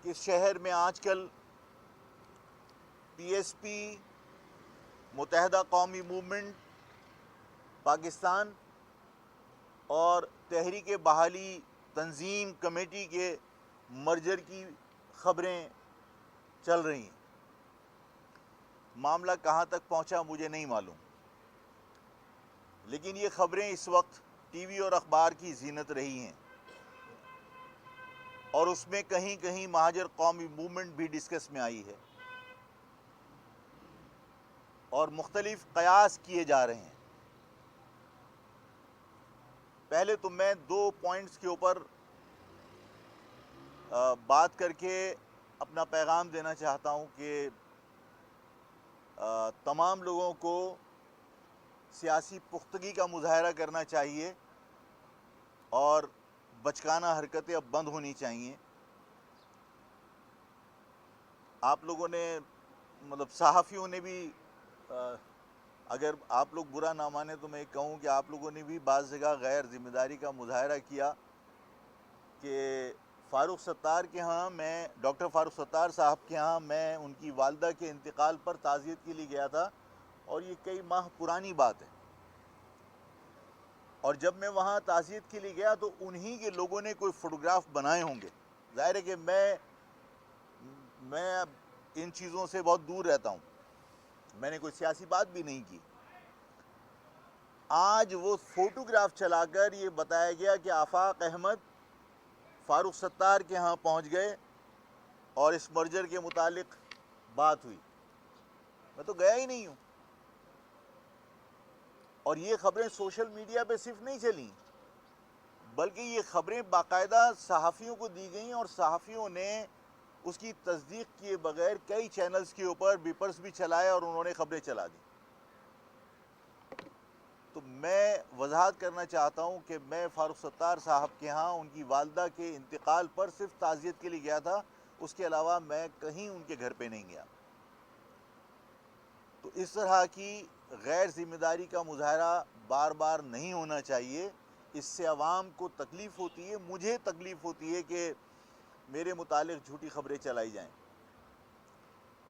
کہ اس شہر میں آج کل پی ایس پی، متحدہ قومی موومنٹ پاکستان اور تحریک بحالی تنظیم کمیٹی کے مرجر کی خبریں چل رہی ہیں۔ معاملہ کہاں تک پہنچا مجھے نہیں معلوم، لیکن یہ خبریں اس وقت ٹی وی اور اخبار کی زینت رہی ہیں، اور اس میں کہیں کہیں مہاجر قومی موومنٹ بھی ڈسکس میں آئی ہے، اور مختلف قیاس کیے جا رہے ہیں۔ پہلے تو میں 2 پوائنٹس کے اوپر بات کر کے اپنا پیغام دینا چاہتا ہوں کہ تمام لوگوں کو سیاسی پختگی کا مظاہرہ کرنا چاہیے اور بچکانہ حرکتیں اب بند ہونی چاہیے۔ آپ لوگوں نے صحافیوں نے بھی، اگر آپ لوگ برا نہ مانیں تو میں کہوں کہ آپ لوگوں نے بھی بعض جگہ غیر ذمہ داری کا مظاہرہ کیا کہ فاروق ستار کے ہاں، میں ڈاکٹر فاروق ستار صاحب کے ہاں میں ان کی والدہ کے انتقال پر تعزیت کے لیے گیا تھا، اور یہ کئی ماہ پرانی بات ہے، اور جب میں وہاں تعزیت کے لیے گیا تو انہی کے لوگوں نے کوئی فوٹوگراف بنائے ہوں گے۔ ظاہر ہے کہ میں ان چیزوں سے بہت دور رہتا ہوں، میں نے کوئی سیاسی بات بھی نہیں کی۔ آج وہ فوٹوگراف چلا کر یہ بتایا گیا کہ آفاق احمد فاروق ستار کے ہاں پہنچ گئے اور اس مرجر کے متعلق بات ہوئی۔ میں تو گیا ہی نہیں ہوں، اور یہ خبریں سوشل میڈیا پہ صرف نہیں چلیں، بلکہ یہ خبریں باقاعدہ صحافیوں کو دی گئیں، اور صحافیوں نے اس کی تصدیق کیے بغیر کئی چینلز کے اوپر بیپرز بھی چلائے اور انہوں نے خبریں چلا دیں۔ تو میں وضاحت کرنا چاہتا ہوں کہ میں فاروق ستار صاحب کے ہاں ان کی والدہ کے انتقال پر صرف تعزیت کے لیے گیا تھا، اس کے علاوہ میں کہیں ان کے گھر پہ نہیں گیا۔ تو اس طرح کی غیر ذمہ داری کا مظاہرہ بار بار نہیں ہونا چاہیے۔ اس سے عوام کو تکلیف ہوتی ہے، مجھے تکلیف ہوتی ہے کہ میرے متعلق جھوٹی خبریں چلائی جائیں۔